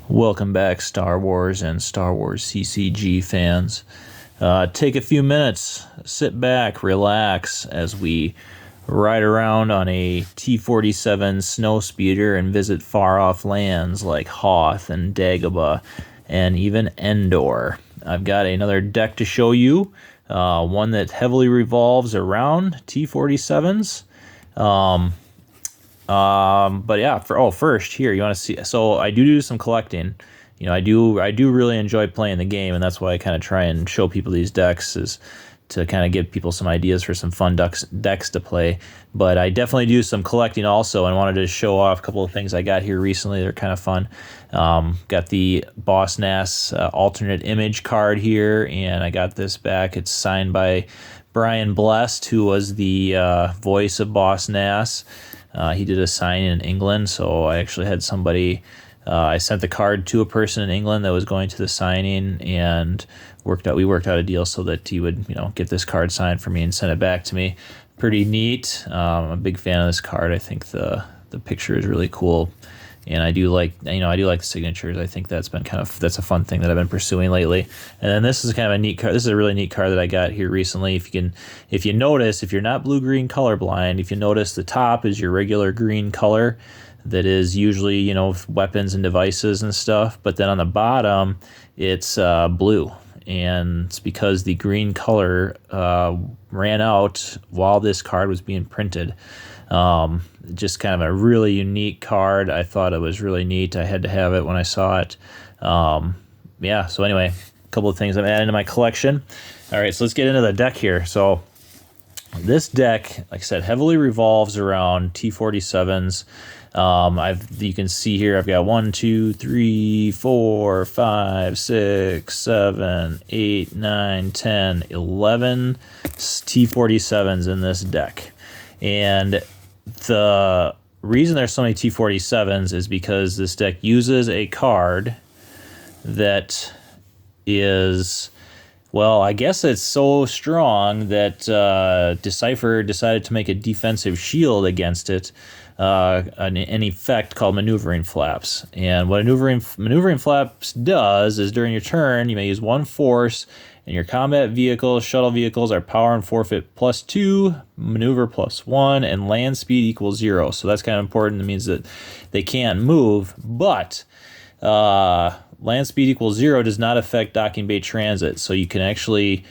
Welcome back, Star Wars and Star Wars CCG fans. Take a few minutes, sit back, relax as we ride around on a T-47 Snowspeeder and visit far-off lands like Hoth and Dagobah and even Endor. I've got another deck to show you, one that heavily revolves around T-47s. But yeah, first here, you want to see, so I do some collecting. You know, I do really enjoy playing the game, and that's why I kind of try and show people these decks, is to kind of give people some ideas for some fun decks to play. But I definitely do some collecting also, and wanted to show off a couple of things I got here recently. They're kind of fun. Got the Boss Nass alternate image card here, and I got this back. It's signed by Brian Blessed, who was the voice of Boss Nass. He did a signing in England, so I actually had somebody, I sent the card to a person in England that was going to the signing, and we worked out a deal so that he would, get this card signed for me and send it back to me. Pretty neat. I'm a big fan of this card. I think the picture is really cool, and I do like the signatures. I think that's a fun thing that I've been pursuing lately. And then this is kind of a neat card. This is a really neat card that I got here recently. If you notice, if you're not blue-green colorblind, if you notice, the top is your regular green color that is usually, weapons and devices and stuff. But then on the bottom, it's blue. And it's because the green color ran out while this card was being printed. Just kind of a really unique card. I thought it was really neat. I had to have it when I saw it. So anyway, a couple of things I'm adding to my collection. All right, so let's get into the deck here. So this deck, like I said, heavily revolves around T-47s. You can see here, I've got 1, 2, 3, 4, 5, 6, 7, 8, 9, 10, 11 T-47s in this deck. And the reason there's so many T-47s is because this deck uses a card that is, well, I guess it's so strong that Decipher decided to make a defensive shield against it, an effect called Maneuvering Flaps. And what Maneuvering Flaps does is during your turn, you may use one force, and your combat vehicles, shuttle vehicles, are power and forfeit +2, maneuver +1, and land speed equals 0. So that's kind of important. It means that they can't move, but land speed equals 0 does not affect docking bay transit. So you can actually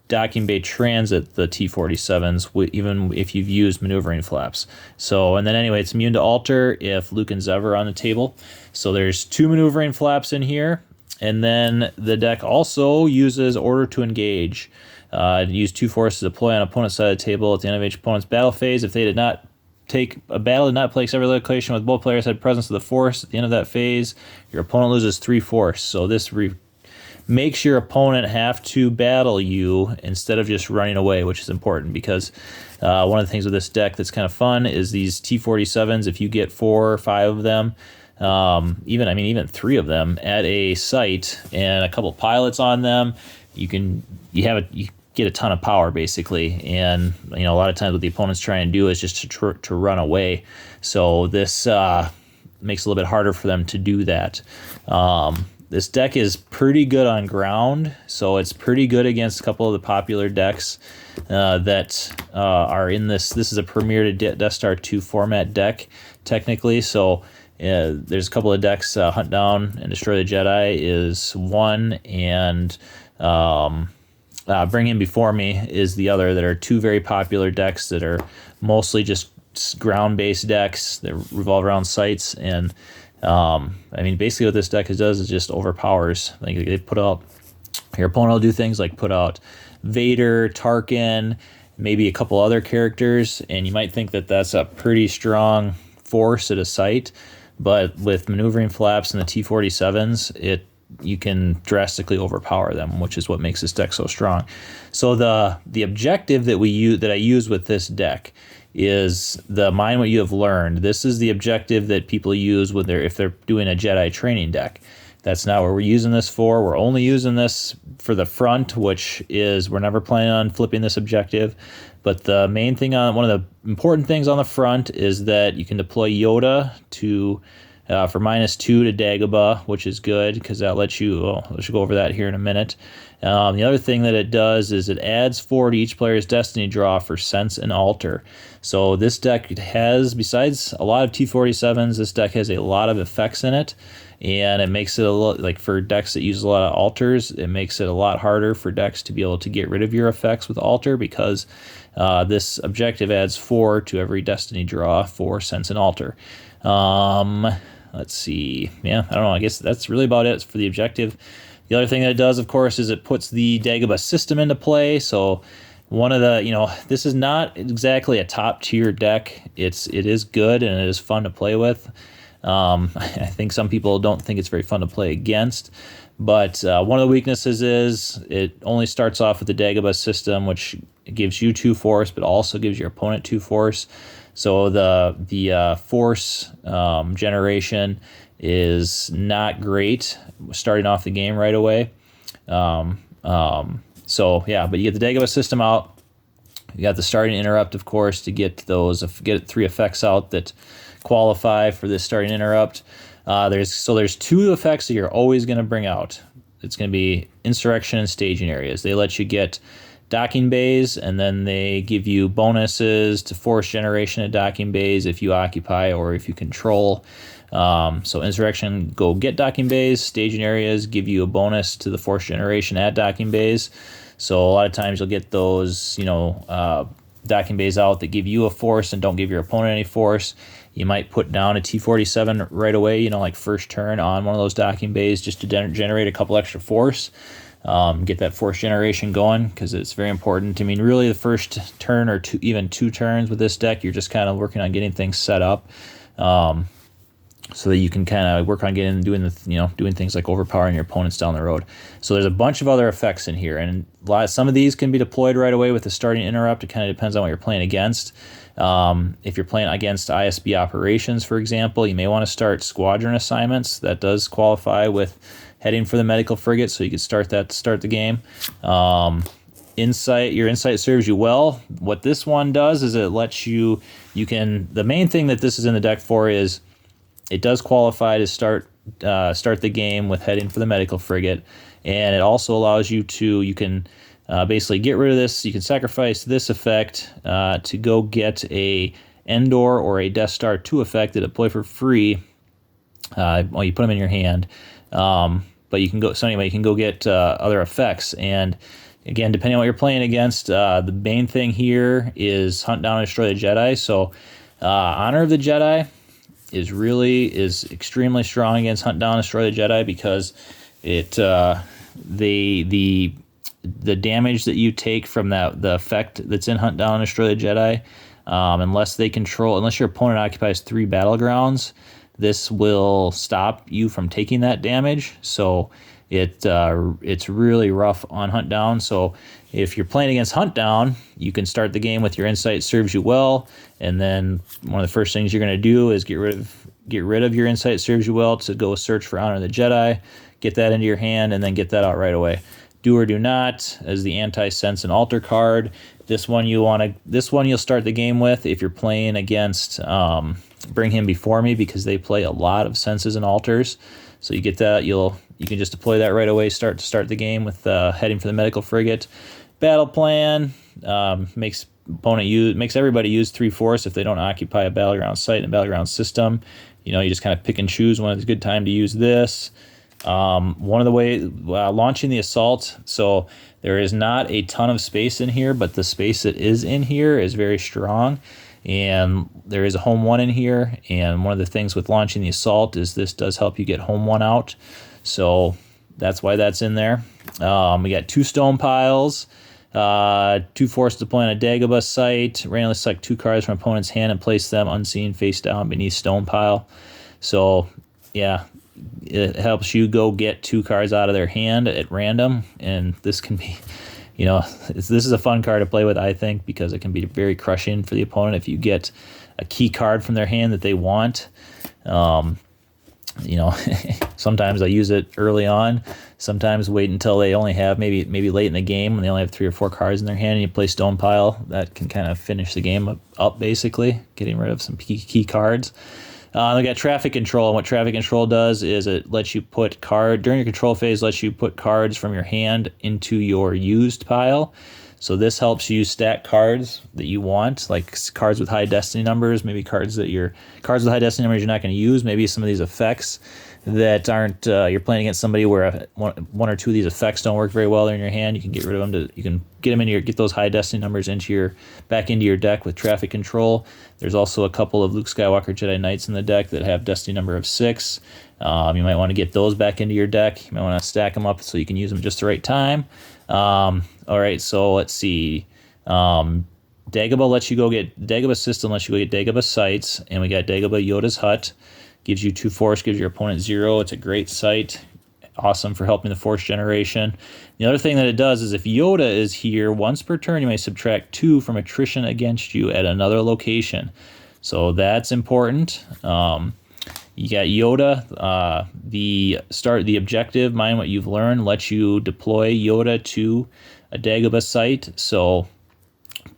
docking bay transit the T-47s even if you've used Maneuvering Flaps. So, and then anyway, it's immune to alter if Luke and Zev are on the table. So there's 2 Maneuvering Flaps in here. And then the deck also uses Order to Engage. Use 2 forces to deploy on opponent's side of the table at the end of each opponent's battle phase. If they did not take a battle, did not place every location with both players had presence of the force at the end of that phase, your opponent loses 3 force. So this makes your opponent have to battle you instead of just running away, which is important because one of the things with this deck that's kind of fun is these T-47s. If you get 4 or 5 of them, even 3 of them at a site and a couple pilots on them, you get a ton of power basically. And a lot of times what the opponent's trying to do is just to run away. So this makes it a little bit harder for them to do that. This deck is pretty good on ground, so it's pretty good against a couple of the popular decks that are in this. This is a Premier to Death Star 2 format deck, technically. So there's a couple of decks. Hunt Down and Destroy the Jedi is one, and Bring In Before Me is the other, that are 2 very popular decks that are mostly just ground-based decks that revolve around sites. And basically what this deck does is just overpowers. Like they put out, your opponent will do things like put out Vader, Tarkin, maybe a couple other characters, and you might think that that's a pretty strong force at a site, but with Maneuvering Flaps and the T-47s, you can drastically overpower them, which is what makes this deck so strong. So the objective that I use with this deck is the Mind What You Have Learned. This is the objective that people use if they're doing a Jedi training deck. That's not what we're using this for. We're only using this for the front, which is we're never planning on flipping this objective. But the main thing one of the important things on the front is that you can deploy Yoda to for -2 to Dagobah, which is good because that lets you, well, we should go over that here in a minute. The other thing that it does is it adds 4 to each player's destiny draw for Sense and Alter. So this deck has, besides a lot of T-47s, this deck has a lot of effects in it, and it makes it a lot, like for decks that use a lot of alters, it makes it a lot harder for decks to be able to get rid of your effects with Alter, because this objective adds 4 to every destiny draw for Sense and Alter. Let's see. Yeah, I don't know. I guess that's really about it for the objective. The other thing that it does, of course, is it puts the Dagobah system into play. So one of the, this is not exactly a top tier deck. It is good and it is fun to play with. I think some people don't think it's very fun to play against. But one of the weaknesses is it only starts off with the Dagobah system, which gives you 2 force, but also gives your opponent 2 force. So the force generation is not great starting off the game right away. So yeah, but you get the Dagobah system out. You got the starting interrupt, of course, to get 3 effects out that qualify for this starting interrupt. There's 2 effects that you're always going to bring out. It's going to be Insurrection and Staging Areas. They let you get docking bays, and then they give you bonuses to force generation at docking bays if you occupy or if you control. So Insurrection, go get docking bays. Staging Areas give you a bonus to the force generation at docking bays. So a lot of times you'll get those, docking bays out that give you a force and don't give your opponent any force. You might put down a T-47 right away, like first turn on one of those docking bays just to generate a couple extra force. Get that force generation going, because it's very important. I mean, really the first turn or even 2 turns with this deck, you're just kind of working on getting things set up, so that you can kind of work on doing things like overpowering your opponents down the road. So there's a bunch of other effects in here, and some of these can be deployed right away with the starting interrupt. It kind of depends on what you're playing against. If you're playing against ISB operations, for example, you may want to start Squadron assignments. That does qualify with heading for the medical frigate, so you can start that to start the game. Your insight serves you well. What this one does is it lets you the main thing that this is in the deck for is it does qualify to start the game with heading for the medical frigate, and it also allows you can basically get rid of this. You can sacrifice this effect to go get a Endor or a Death Star 2 effect that deploy for free. You put them in your hand. But you can go. So anyway, you can go get other effects, and again, depending on what you're playing against, the main thing here is Hunt Down and Destroy the Jedi. So Honor of the Jedi is extremely strong against Hunt Down and Destroy the Jedi, because the damage that you take from the effect that's in Hunt Down and Destroy the Jedi, unless your opponent occupies 3 battlegrounds, this will stop you from taking that damage. So it's really rough on Hunt Down. So if you're playing against Hunt Down, you can start the game with your insight serves you well, and then one of the first things you're going to do is get rid of your insight serves you well to go search for Honor of the Jedi, get that into your hand, and then get that out right away. Do or Do Not as the anti-sense and alter card. This one you'll start the game with if you're playing against Bring Him Before Me, because they play a lot of senses and alters. So you get that, you can just deploy that right away, start the game with heading for the medical frigate. Battle Plan makes everybody use 3 force if they don't occupy a battleground site in a battleground system. You just kind of pick and choose when it's a good time to use this. One of the ways, launching the assault. So there is not a ton of space in here, but the space that is in here is very strong. And there is a home 1 in here, and one of the things with launching the assault is this does help you get home 1 out. So that's why that's in there. We got 2 stone piles, 2 force to deploy on a Dagobah site, randomly select 2 cards from opponent's hand and place them unseen face down beneath stone pile. So yeah, it helps you go get 2 cards out of their hand at random, and this can be, this is a fun card to play with, I think, because it can be very crushing for the opponent if you get a key card from their hand that they want. Sometimes I use it early on. Sometimes wait until they only have maybe late in the game when they only have 3 or 4 cards in their hand, and you play stone pile. That can kind of finish the game up basically, getting rid of some key cards. We got traffic control, and what traffic control does is it lets you put during your control phase, lets you put cards from your hand into your used pile. So this helps you stack cards that you want, like cards with high destiny numbers, maybe cards with high destiny numbers you're not going to use, maybe some of these effects that aren't, you're playing against somebody where one or two of these effects don't work very well in your hand. You can get rid of them you can get them get those high destiny numbers back into your deck with traffic control. There's also a couple of Luke Skywalker Jedi Knights in the deck that have destiny number of 6. You might want to get those back into your deck. You might want to stack them up so you can use them just the right time. All right, so let's see. Dagobah lets you go get Dagobah system lets you go get Dagobah sights, and we got Dagobah Yoda's hut. Gives you 2 force, gives your opponent 0. It's a great sight. Awesome for helping the force generation. The other thing that it does is if Yoda is here once per turn, you may subtract 2 from attrition against you at another location. So that's important. You got Yoda. The objective, mind what you've learned, lets you deploy Yoda to a Dagobah site. So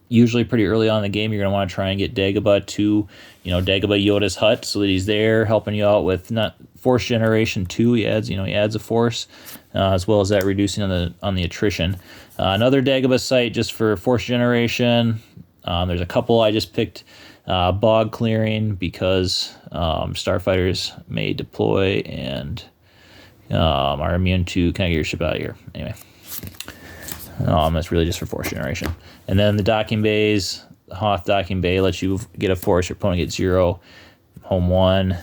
usually pretty early on in the game, you're going to want to try and get Dagobah to, Dagobah Yoda's hut so that he's there helping you out with not force generation too. He adds a force, as well as that reducing on the attrition. Another Dagobah site just for force generation. There's a couple I just picked. Bog clearing because starfighters may deploy and are immune to. Can I get your ship out of here? Anyway. That's really just for force generation. And then the docking bays, the Hoth docking bay lets you get a force, your opponent gets 0, home 1.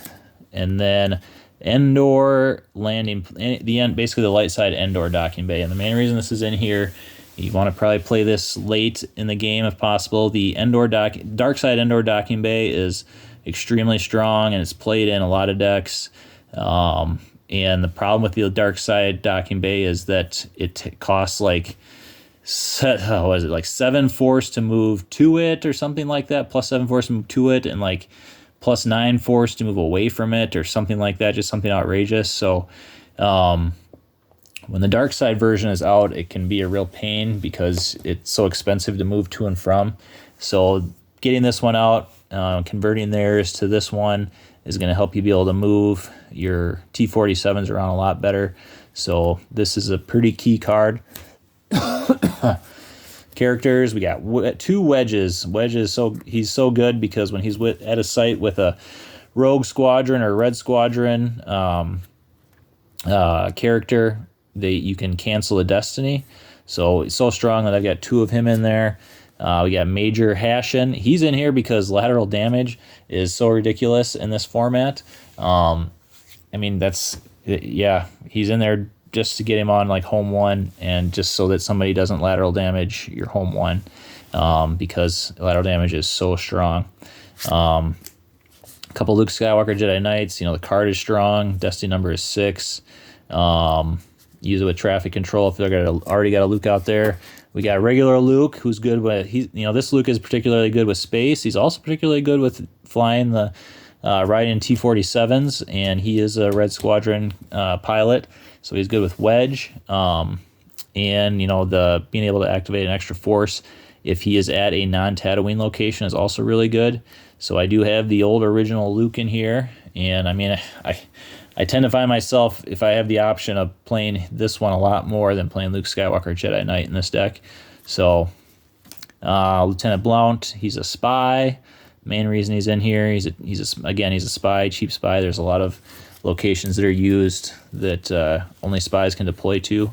And then Endor landing, basically the light side Endor docking bay. And the main reason this is in here, you want to probably play this late in the game if possible. The dark side Endor docking bay is extremely strong, and it's played in a lot of decks. And the problem with the dark side docking bay is that it costs like 7 force to move to it or something like that, plus 7 force to move to it, and like plus 9 force to move away from it or something like that, just something outrageous. So when the dark side version is out, it can be a real pain because it's so expensive to move to and from. So getting this one out, converting theirs to this one is going to help you be able to move your T-47s around a lot better. So this is a pretty key card. Characters, we got 2 Wedges. He's so good because when he's at a site with a Rogue Squadron or Red Squadron character, you can cancel a destiny. So it's so strong that I've got 2 of him in there. We got Major Hashin. He's in here because lateral damage is so ridiculous in this format. He's in there just to get him on like home 1 and just so that somebody doesn't lateral damage your home 1 because lateral damage is so strong. A couple Luke Skywalker Jedi Knights. The card is strong. Destiny number is 6. Use it with traffic control if they're already got a Luke out there. We got regular Luke, who's good with this Luke is particularly good with space. He's also particularly good with flying the riding T-47s, and he is a Red Squadron pilot, so he's good with Wedge. And the being able to activate an extra force if he is at a non-Tatooine location is also really good. So I do have the old original Luke in here, and I tend to find myself, if I have the option of playing this one a lot more than playing Luke Skywalker Jedi Knight in this deck. So, Lieutenant Blount, he's a spy. Main reason he's in here, he's a spy, cheap spy. There's a lot of locations that are used that only spies can deploy to.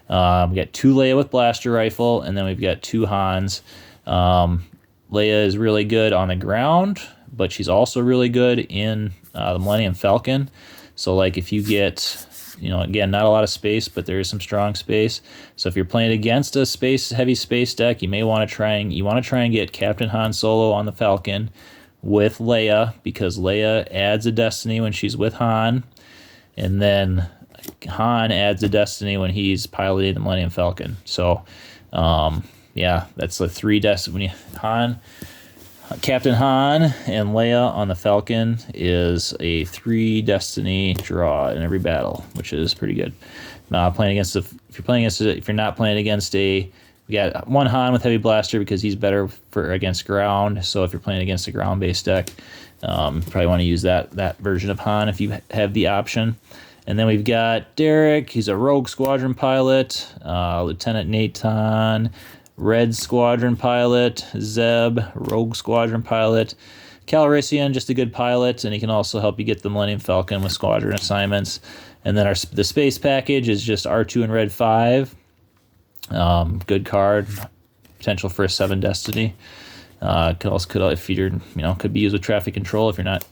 We got 2 Leia with blaster rifle, and then we've got 2 Hans. Leia is really good on the ground, but she's also really good in the Millennium Falcon. So like if you get, again, not a lot of space, but there is some strong space. So if you're playing against a heavy space deck, you may want to try and get Captain Han Solo on the Falcon with Leia, because Leia adds a destiny when she's with Han, and then Han adds a destiny when he's piloting the Millennium Falcon. So that's the 3 destiny. Captain Han and Leia on the Falcon is a 3 destiny draw in every battle, which is pretty good. If you're not playing against we got 1 Han with heavy blaster because he's better against ground. So if you're playing against a ground-based deck, Probably want to use that version of Han if you have the option. And then we've got Derek. He's a Rogue Squadron pilot. Lieutenant Nathan, Red Squadron pilot. Zeb, Rogue Squadron pilot. Calrissian, just a good pilot, and he can also help you get the Millennium Falcon with squadron assignments. And then the space package is just R2 and Red 5. Good card, potential for a 7 Destiny. If you're, could be used with traffic control if don't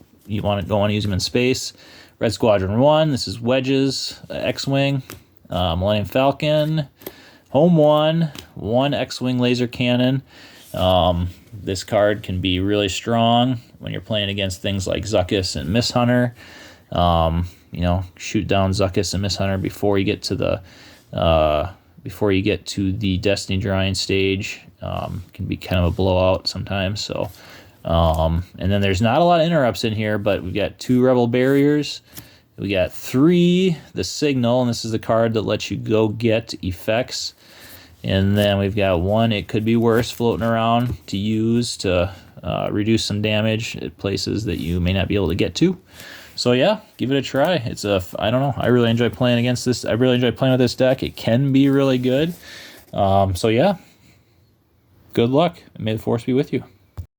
want to use them in space. Red Squadron 1, this is Wedges, X-Wing, Millennium Falcon, Home 1 X-Wing laser cannon. This card can be really strong when you're playing against things like Zuckuss and Miss Hunter. Shoot down Zuckuss and Miss Hunter before you get to the Destiny drawing stage. Can be kind of a blowout sometimes. So, and then there's not a lot of interrupts in here, but we've got 2 Rebel barriers. We got 3 the Signal, and this is the card that lets you go get effects. And then we've got 1 It Could Be Worse floating around to use to reduce some damage at places that you may not be able to get to. So yeah, give it a try. I don't know. I really enjoy playing against this. I really enjoy playing with this deck. It can be really good. So yeah, good luck. And may the Force be with you.